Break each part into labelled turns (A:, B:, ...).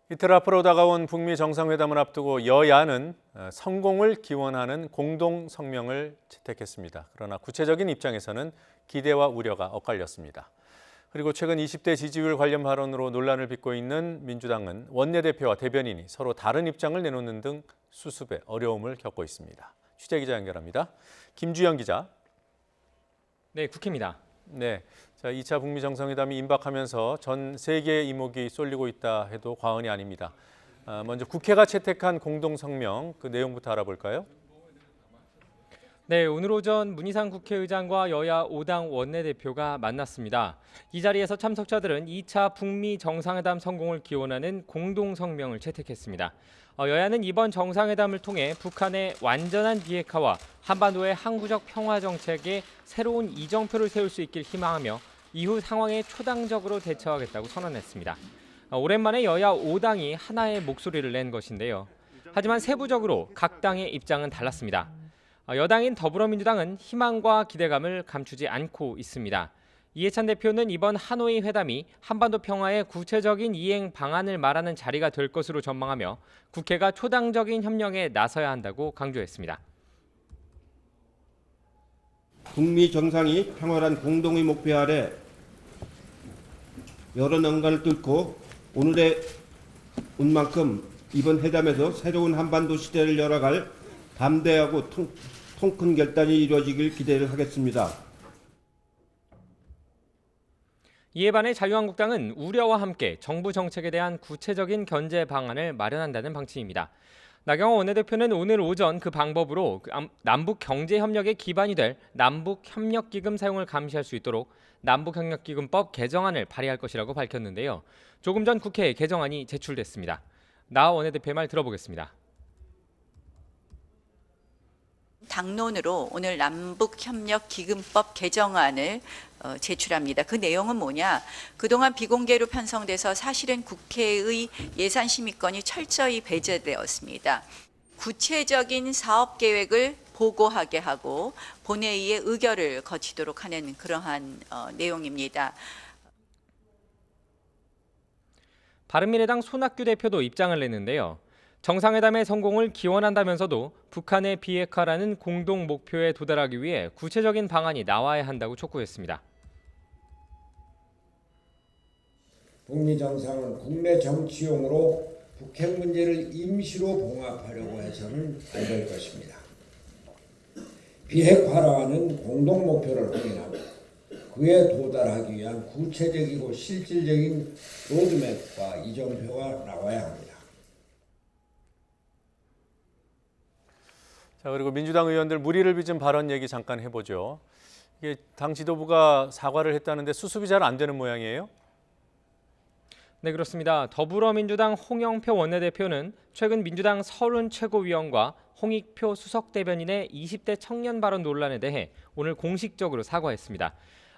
A: 이틀 앞으로 다가온 북미 정상회담을 앞두고 여야는 성공을 기원하는 공동 성명을 채택했습니다. 그러나 구체적인 입장에서는 기대와 우려가 엇갈렸습니다. 그리고 최근 20대 지지율 관련 발언으로 논란을 빚고 있는 민주당은 원내대표와 대변인이 서로 다른 입장을 내놓는 등 수습에 어려움을 겪고 있습니다. 취재기자 연결합니다. 김주영 기자.
B: 네, 국회입니다.
A: 네, 자, 2차 북미 정상회담이 임박하면서 전 세계의 이목이 쏠리고 있다 해도 과언이 아닙니다. 먼저 국회가 채택한 공동성명 그 내용부터 알아볼까요?
B: 네, 오늘 오전 문희상 국회의장과 여야 5당 원내대표가 만났습니다. 이 자리에서 참석자들은 2차 북미 정상회담 성공을 기원하는 공동성명을 채택했습니다. 여야는 이번 정상회담을 통해 북한의 완전한 비핵화와 한반도의 항구적 평화 정책에 새로운 이정표를 세울 수 있길 희망하며 이후 상황에 초당적으로 대처하겠다고 선언했습니다. 오랜만에 여야 5당이 하나의 목소리를 낸 것인데요. 하지만 세부적으로 각 당의 입장은 달랐습니다. 여당인 더불어민주당은 희망과 기대감을 감추지 않고 있습니다. 이해찬 대표는 이번 하노이 회담이 한반도 평화의 구체적인 이행 방안을 말하는 자리가 될 것으로 전망하며 국회가 초당적인 협력에 나서야 한다고 강조했습니다.
C: 북미 정상이 평화란 공동의 목표 아래 여러 난관을 뚫고 오늘에 온 만큼 이번 회담에서 새로운 한반도 시대를 열어갈 담대하고 통큰 결단이 이루어지길 기대를 하겠습니다.
B: 이에 반해 자유한국당은 우려와 함께 정부 정책에 대한 구체적인 견제 방안을 마련한다는 방침입니다. 나경원 원내대표는 오늘 오전 그 방법으로 남북 경제협력의 기반이 될 남북협력기금 사용을 감시할 수 있도록 남북협력기금법 개정안을 발의할 것이라고 밝혔는데요. 조금 전 국회에 개정안이 제출됐습니다. 나 원내대표의 말 들어보겠습니다.
D: 당론으로 오늘 남북협력기금법 개정안을 제출합니다. 그 내용은 뭐냐? 그동안 비공개로 편성돼서 사실은 국회의 예산심의권이 철저히 배제되었습니다. 구체적인 사업계획을 보고하게 하고 본회의의 의결을 거치도록 하는 그러한 내용입니다.
B: 바른미래당 손학규 대표도 입장을 냈는데요. 정상회담의 성공을 기원한다면서도 북한의 비핵화라는 공동 목표에 도달하기 위해 구체적인 방안이 나와야 한다고 촉구했습니다.
E: 북미 정상은 국내 정치용으로 북핵 문제를 임시로 봉합하려고 해서는 안 될 것입니다. 비핵화라는 공동 목표를 확인하고 그에 도달하기 위한 구체적이고 실질적인 로드맵과 이정표가 나와야 합니다.
A: 자, 그리고 민주당 의원들 무리를 빚은 발언 얘기 잠깐 해보죠. 이게 당 지도부가 사과를 했다는데 수습이 잘 안 되는 모양이에요?
B: 네, 그렇습니다. 더불어민주당 홍영표 원내대표는 최근 민주당 서른 최고위원과 홍익표 수석대변인의 20대 청년 발언 논란에 대해 오늘 공식적으로 사과했습니다.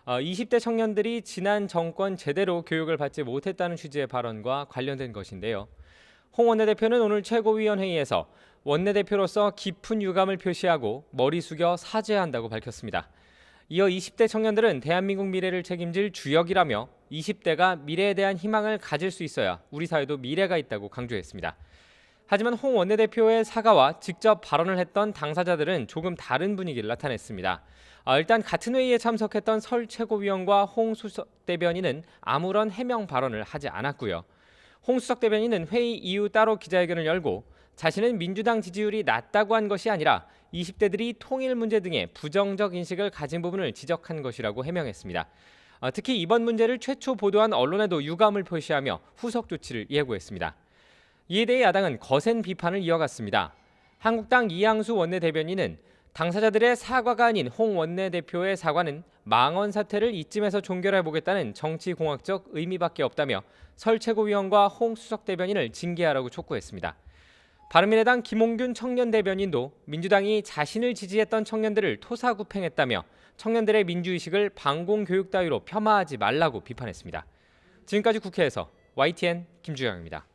B: 20대 청년들이 지난 정권 제대로 교육을 받지 못했다는 취지의 발언과 관련된 것인데요. 홍 원내대표는 오늘 최고위원회의에서 원내대표로서 깊은 유감을 표시하고 머리 숙여 사죄한다고 밝혔습니다. 이어 20대 청년들은 대한민국 미래를 책임질 주역이라며 20대가 미래에 대한 희망을 가질 수 있어야 우리 사회도 미래가 있다고 강조했습니다. 하지만 홍 원내대표의 사과와 직접 발언을 했던 당사자들은 조금 다른 분위기를 나타냈습니다. 일단 같은 회의에 참석했던 설 최고위원과 홍 수석대변인은 아무런 해명 발언을 하지 않았고요. 홍 수석대변인은 회의 이후 따로 기자회견을 열고 자신은 민주당 지지율이 낮다고 한 것이 아니라 20대들이 통일 문제 등의 부정적 인식을 가진 부분을 지적한 것이라고 해명했습니다. 특히 이번 문제를 최초 보도한 언론에도 유감을 표시하며 후속 조치를 예고했습니다. 이에 대해 야당은 거센 비판을 이어갔습니다. 한국당 이양수 원내대변인은 당사자들의 사과가 아닌 홍 원내대표의 사과는 망언 사태를 이쯤에서 종결해보겠다는 정치공학적 의미밖에 없다며 설 최고위원과 홍 수석대변인을 징계하라고 촉구했습니다. 바른미래당 김홍균 청년대변인도 민주당이 자신을 지지했던 청년들을 토사구팽했다며 청년들의 민주의식을 반공교육 따위로 폄하하지 말라고 비판했습니다. 지금까지 국회에서 YTN 김주영입니다.